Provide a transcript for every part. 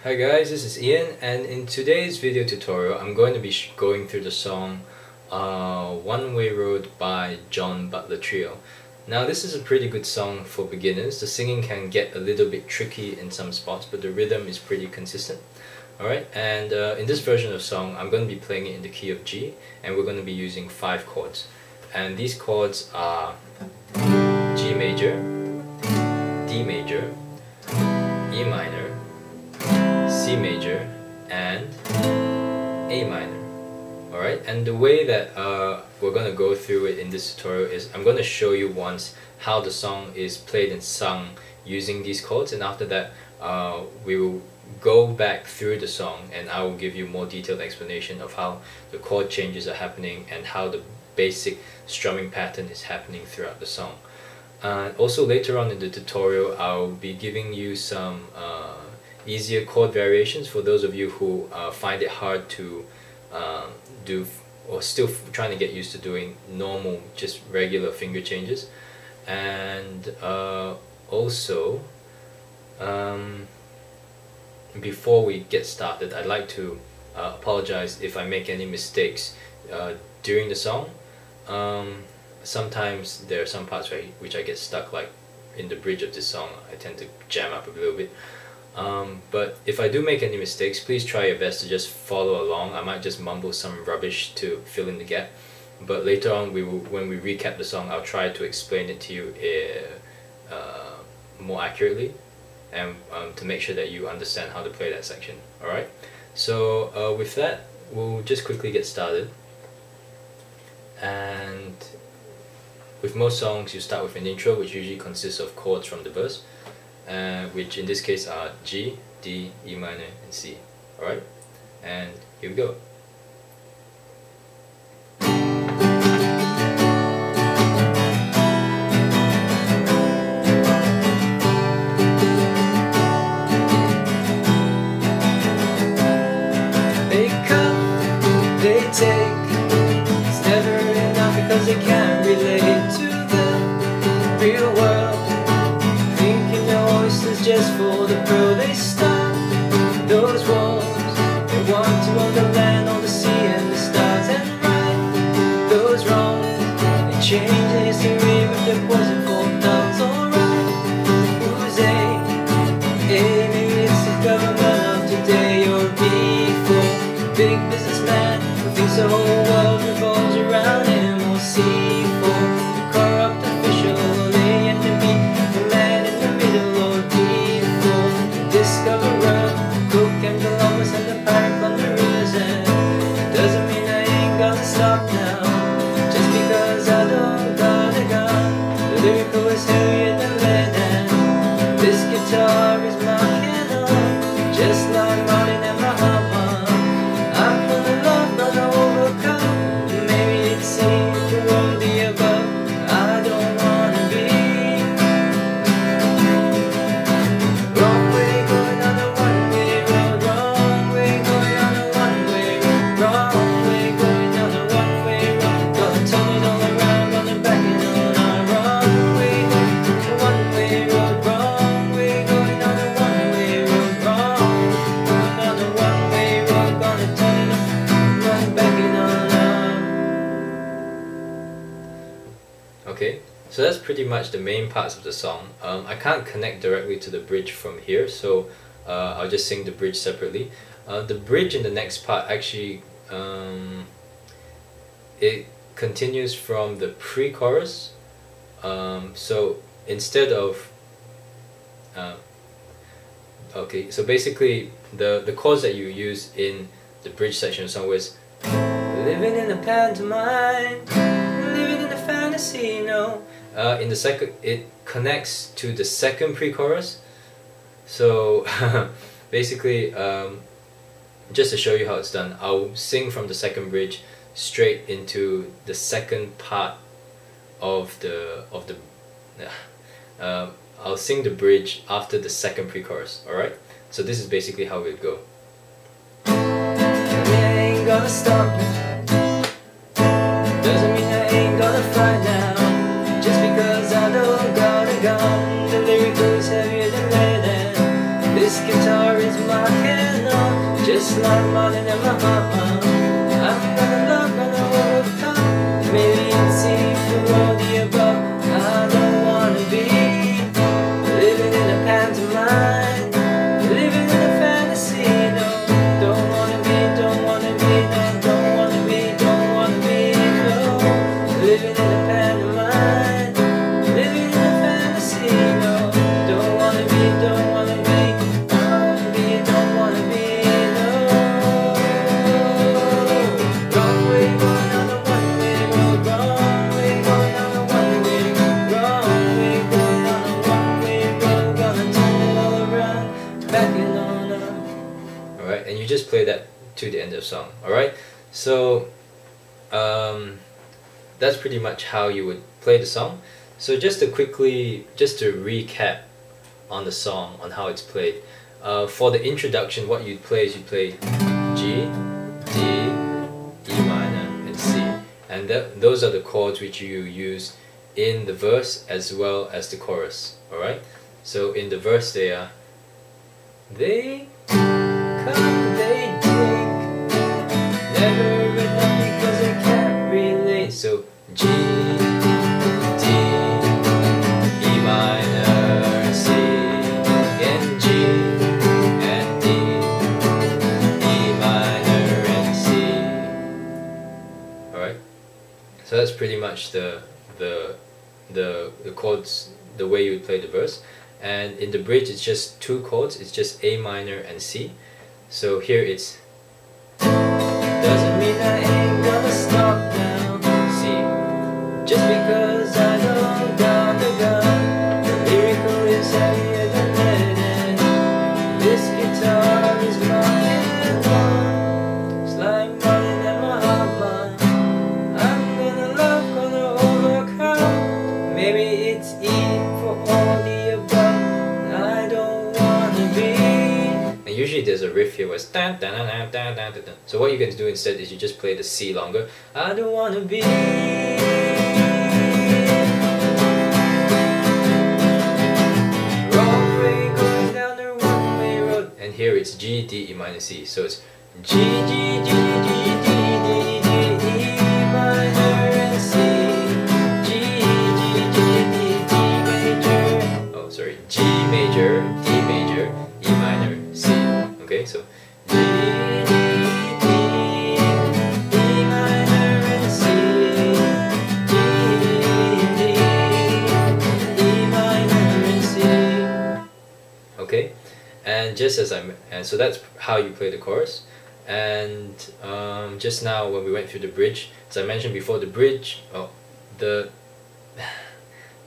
Hi guys, this is Ian, and in today's video tutorial I'm going to be going through the song One Way Road by Butler Trio. Now this is a pretty good song for beginners. The singing can get a little bit tricky in some spots, but the rhythm is pretty consistent. Alright, and in this version of the song I'm going to be playing it in the key of G, and we're going to be using 5 chords. And these chords are G major, D major, E minor, C major, and A minor. Alright, and the way that we're going to go through it in this tutorial is I'm going to show you once how the song is played and sung using these chords, and after that we will go back through the song and I will give you more detailed explanation of how the chord changes are happening and how the basic strumming pattern is happening throughout the song. Also later on in the tutorial I'll be giving you some easier chord variations for those of you who find it hard to do, or still trying to get used to doing normal, just regular finger changes. And also before we get started, I'd like to apologize if I make any mistakes during the song. Sometimes there are some parts which I get stuck, like in the bridge of this song I tend to jam up a little bit. But if I do make any mistakes, please try your best to just follow along. I might just mumble some rubbish to fill in the gap, but later on when we recap the song, I'll try to explain it to you more accurately, and to make sure that you understand how to play that section. Alright, so with that, we'll just quickly get started. And with most songs you start with an intro, which usually consists of chords from the verse, which in this case are G, D, E minor, and C. Alright, and here we go. They come, they take, it's never enough because they can't relate to the real world. Just for the pearl, they stop those walls. They want to own the land, all the sea and the stars, and right those wrongs. They change the history with their poison for thumbs. Alright, who's A? Maybe it's the government of today, or B for big businessman who thinks the whole world revolves around him, or C for the corrupt official, or A and the B, the man in the middle, or discoverer, Cook and Columbus and the pirate plunderers. And it doesn't mean I ain't gonna stop now, just because I don't got a gun. The lyrical is heavier than lead, and this guitar is my cannon, just like Martin and my hammer. I'm gonna love, not overcome. Maybe it's safe to all the above. I don't wanna be wrong way. Okay, so that's pretty much the main parts of the song. I can't connect directly to the bridge from here, so I'll just sing the bridge separately. The bridge in the next part actually it continues from the pre-chorus. So instead of okay, so basically the chords that you use in the bridge section of the song was living in a pantomime, living in a fantasy, no. In the second, it connects to the second pre-chorus. So basically, just to show you how it's done, I'll sing from the second bridge straight into the second part of the I'll sing the bridge after the second pre-chorus. Alright, so this is basically how it would go. I ain't gonna stop, doesn't mean I ain't gonna fight now, just because I don't got a gun. The lyrical is heavier than lead, and this guitar is my cannon. Just like money in my heart, I'm gonna love, gonna overcome. Maybe it's easy for all the above. I don't wanna be living in a pantomime, living in a fantasy. No, don't wanna be, don't wanna be, no, don't wanna be, don't wanna be, no, living in a pantomime, living in a fantasy. No, don't wanna be, don't wanna be, don't wanna be, no. Wrong way, going on a one-way road. Wrong way, going on a one-way. Wrong way, going on a one-way road. Gonna turn it all around, backing on up. Alright, and you just play that to the end of the song. Alright, so that's pretty much how you would play the song. So just to recap on the song, on how it's played. For the introduction, what you'd play is you play G, D, E minor, and C. And those are the chords which you use in the verse as well as the chorus. Alright? So in the verse they are, they come, they drink, never enough because they can't relate. So G, D, E minor, C, and G, and D, E minor, and C. Alright? So that's pretty much the chords, the way you would play the verse. And in the bridge it's just two chords, it's just A minor and C. So here it's, doesn't mean I ain't gonna stop now, C. Just because I go down the gun, the lyrical is heavier than lead. This guitar is mine, it's like money in my heart. I'm gonna love, gonna overcome. Maybe it's E for all the above. I don't wanna be. And usually there's a riff here where it's dan, dan, dan, dan, dan, dan, dan. So what you can do instead is you just play the C longer. I don't wanna be. Wrong way, going down the one-way road. And here it's G, D, E minor, C. So it's G, G, G, G, D, D, D, E minor, and C. G, G, G, D, D major. Oh, sorry. G major, D major, E minor, C. Okay, so G, D, D, E minor, and C. G, D, E minor, and C. Okay, and just as so that's how you play the chorus. And just now when we went through the bridge, as I mentioned before, the bridge, the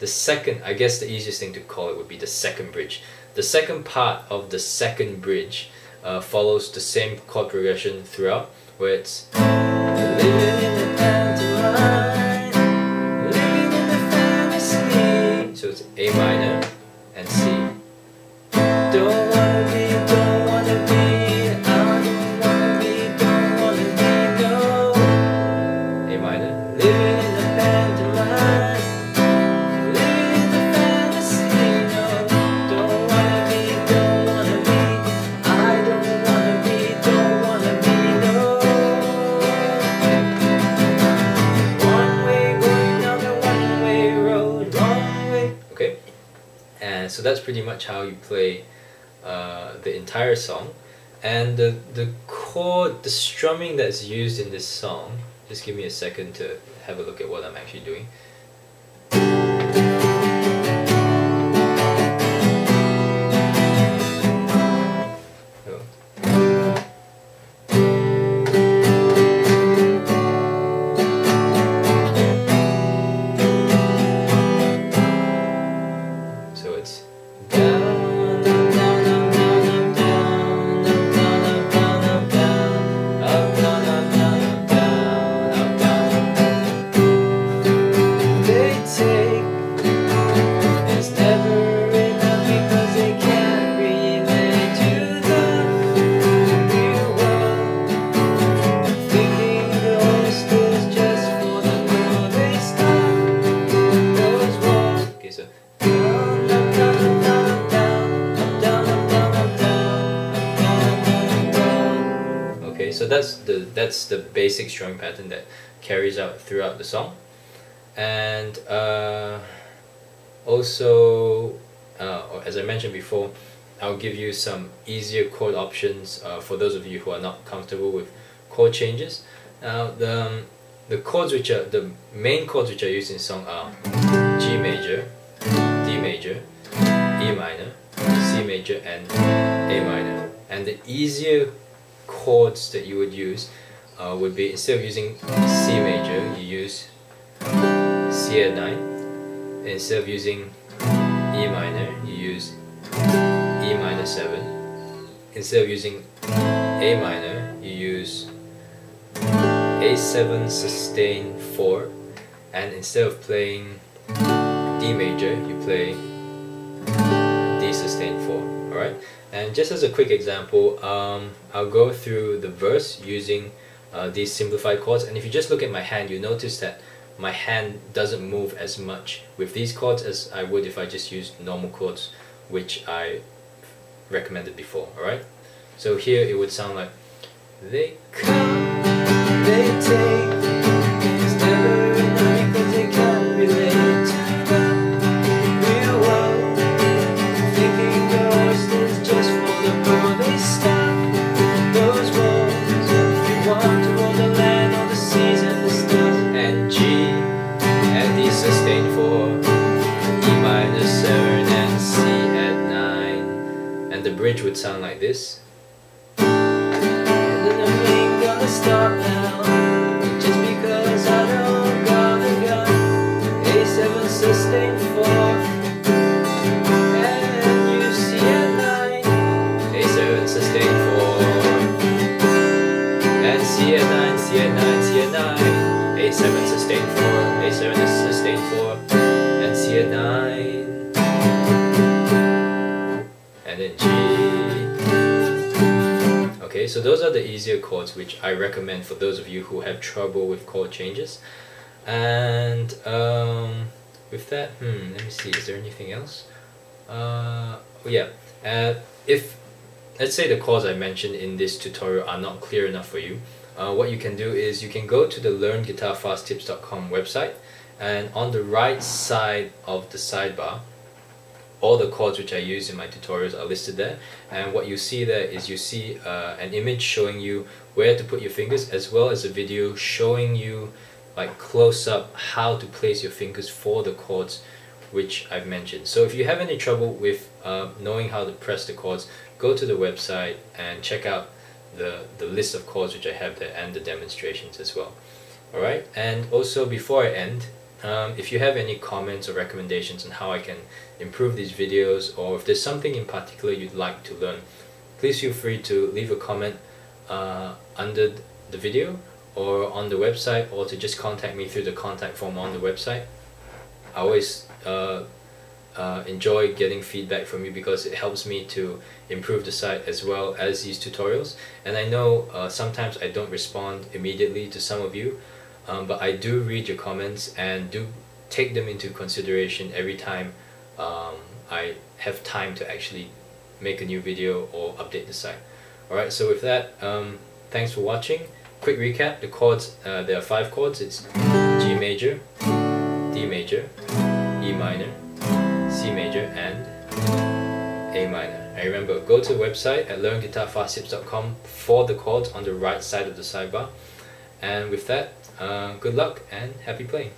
second, I guess the easiest thing to call it would be the second bridge. The second part of the second bridge follows the same chord progression throughout, where it's living in the pantomime, living in the fantasy. So it's A minor and C. Don't wanna be, don't wanna be, I don't wanna be, don't wanna be, no. A minor, living in the pantomime, living in the fantasy, no. Don't wanna be, don't wanna be, I don't wanna be, don't wanna be, no. One way, going down the one-way road, wrong way. Okay, and so that's pretty much how you play the entire song. And the chord, the strumming that's used in this song, just give me a second to have a look at what I'm actually doing. So it's down, down, down, down, down, down, down, up, down, up, down, up, down, up, down, up, down. Okay, so that's the basic strumming pattern that carries out throughout the song. And also, as I mentioned before, I'll give you some easier chord options for those of you who are not comfortable with chord changes. Now the chords which are the main chords which are used in the song are G major, D major, E minor, C major, and A minor. And the easier chords that you would use would be, instead of using C major, you use C add 9. And instead of using E minor, you use E minor 7. Instead of using A minor, you use A7 sustain 4. And instead of playing D major, you play D sustain 4. Alright? And just as a quick example, I'll go through the verse using these simplified chords. And if you just look at my hand, you notice that my hand doesn't move as much with these chords as I would if I just used normal chords, which I recommended before. Alright? So here it would sound like, they come, they take, it's never enough because they can't relate to the real world. Thinking yours is just for the poor, they stop those walls. They want to own the land, all the seas and the stars. And G and D sustain 4, E minor 7, and C at 9. And the bridge would sound like this. Stop now, just because I don't got a gun. A7 sustain 4, and you C at 9. A7 sustain 4, and C at 9, C at 9, C at 9. A7 sustain 4, A7 sustain 4, and C at 9. And then G. Okay, so those are the easier chords which I recommend for those of you who have trouble with chord changes. And with that, let me see, is there anything else? If, let's say, the chords I mentioned in this tutorial are not clear enough for you, what you can do is you can go to the LearnGuitarFastTips.com website, and on the right side of the sidebar, all the chords which I use in my tutorials are listed there. And what you see there is you see an image showing you where to put your fingers, as well as a video showing you, like, close up how to place your fingers for the chords which I've mentioned. So if you have any trouble with knowing how to press the chords, go to the website and check out the list of chords which I have there, and the demonstrations as well. Alright, and also before I end, if you have any comments or recommendations on how I can improve these videos, or if there's something in particular you'd like to learn, please feel free to leave a comment under the video or on the website, or to just contact me through the contact form on the website. I always enjoy getting feedback from you because it helps me to improve the site as well as these tutorials. And I know sometimes I don't respond immediately to some of you, but I do read your comments and do take them into consideration every time I have time to actually make a new video or update the site. Alright, so with that, thanks for watching. Quick recap, the chords, there are 5 chords. It's G major, D major, E minor, C major, and A minor. And remember, go to the website at LearnGuitarFastTips.com for the chords on the right side of the sidebar. And with that, good luck and happy playing.